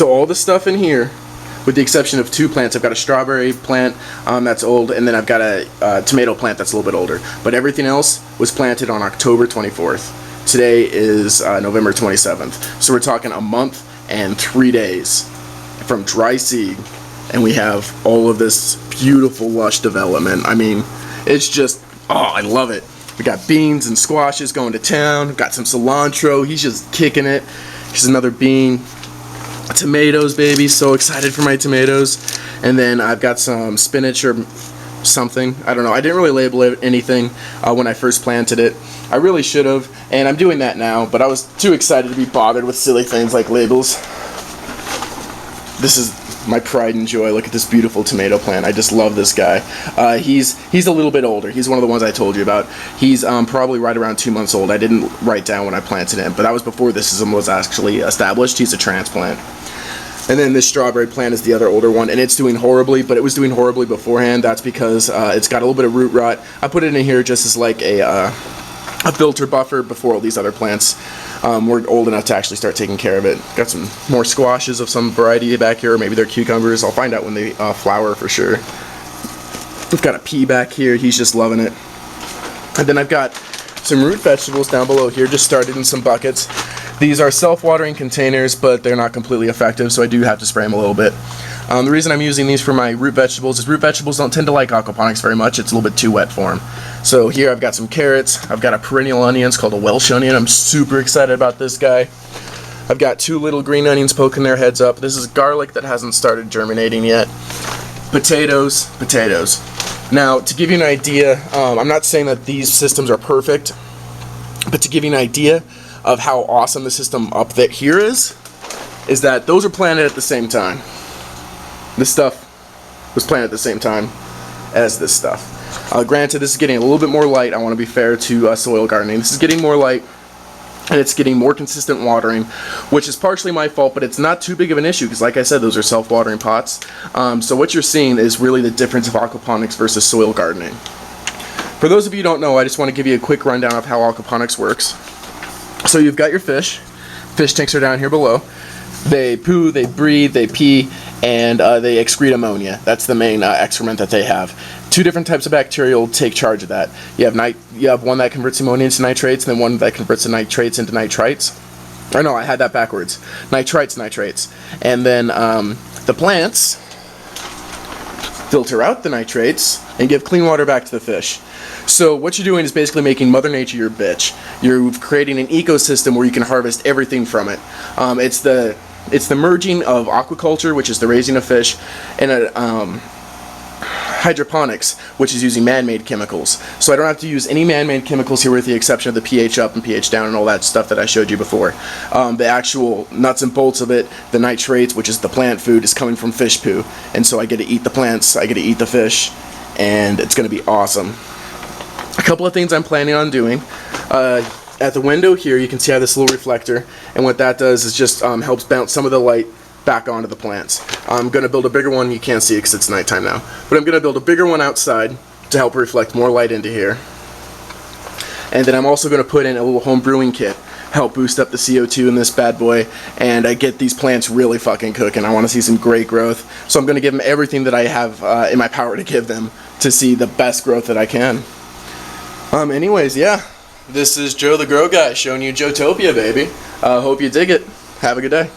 So all the stuff in here, with the exception of 2 plants, I've got a strawberry plant that's old, and then I've got a tomato plant that's a little bit older. But everything else was planted on October 24th. Today is November 27th. So we're talking a month and 3 days from dry seed, and we have all of this beautiful lush development. I mean, it's just, oh, I love it. We got beans and squashes going to town. We've got some cilantro. He's just kicking it. Here's another bean. Tomatoes, baby. So excited for my tomatoes. And then I've got some spinach or something. I don't know. I didn't really label it anything when I first planted it. I really should have, and I'm doing that now, but I was too excited to be bothered with silly things like labels. This is my pride and joy. Look at this beautiful tomato plant. I just love this guy. He's a little bit older. He's one of the ones I told you about. He's probably right around 2 months old. I didn't write down when I planted him, but that was before this system was actually established. He's a transplant. And then this strawberry plant is the other older one, and it's doing horribly, but it was doing horribly beforehand. That's because it's got a little bit of root rot. I put it in here just as like a filter buffer before all these other plants were old enough to actually start taking care of it. Got some more squashes of some variety back here, or maybe they're cucumbers. I'll find out when they flower for sure. We've got a pea back here. He's just loving it. And then I've got some root vegetables down below here, just started in some buckets. These are self-watering containers, but they're not completely effective, so I do have to spray them a little bit. The reason I'm using these for my root vegetables is root vegetables don't tend to like aquaponics very much. It's a little bit too wet for them. So here I've got some carrots. I've got a perennial onion. It's called a Welsh onion. I'm super excited about this guy. I've got 2 little green onions poking their heads up. This is garlic that hasn't started germinating yet. Potatoes. Now, to give you an idea, I'm not saying that these systems are perfect, but to give you an idea of how awesome the system up there here is that those are planted at the same time. This stuff was planted at the same time as this stuff. Granted, this is getting a little bit more light. I want to be fair to soil gardening. This is getting more light, and it's getting more consistent watering, which is partially my fault, but it's not too big of an issue because, like I said, those are self-watering pots. So what you're seeing is really the difference of aquaponics versus soil gardening. For those of you who don't know, I just want to give you a quick rundown of how aquaponics works. So you've got your fish. Fish tanks are down here below. They poo, they breathe, they pee, and they excrete ammonia. That's the main excrement that they have. 2 different types of bacteria will take charge of that. You have one that converts ammonia into nitrates, and then one that converts the nitrates into nitrites. Or no, I had that backwards. Nitrates. And then the plants filter out the nitrates and give clean water back to the fish. So what you're doing is basically making Mother Nature your bitch. You're creating an ecosystem where you can harvest everything from it. It's the merging of aquaculture, which is the raising of fish, and hydroponics, which is using man-made chemicals. So I don't have to use any man-made chemicals here with the exception of the pH up and pH down and all that stuff that I showed you before. The actual nuts and bolts of it, the nitrates, which is the plant food, is coming from fish poo. And so I get to eat the plants, I get to eat the fish, and it's going to be awesome. A couple of things I'm planning on doing. At the window here, you can see I have this little reflector, and what that does is just helps bounce some of the light back onto the plants. I'm going to build a bigger one. You can't see it because it's nighttime now, but I'm going to build a bigger one outside to help reflect more light into here. And then I'm also going to put in a little home brewing kit, help boost up the CO2 in this bad boy, and I get these plants really fucking cooking. I want to see some great growth, so I'm going to give them everything that I have in my power to give them to see the best growth that I can. Anyways, yeah, this is Joe the Grow Guy showing you Joetopia, baby. Hope you dig it. Have a good day.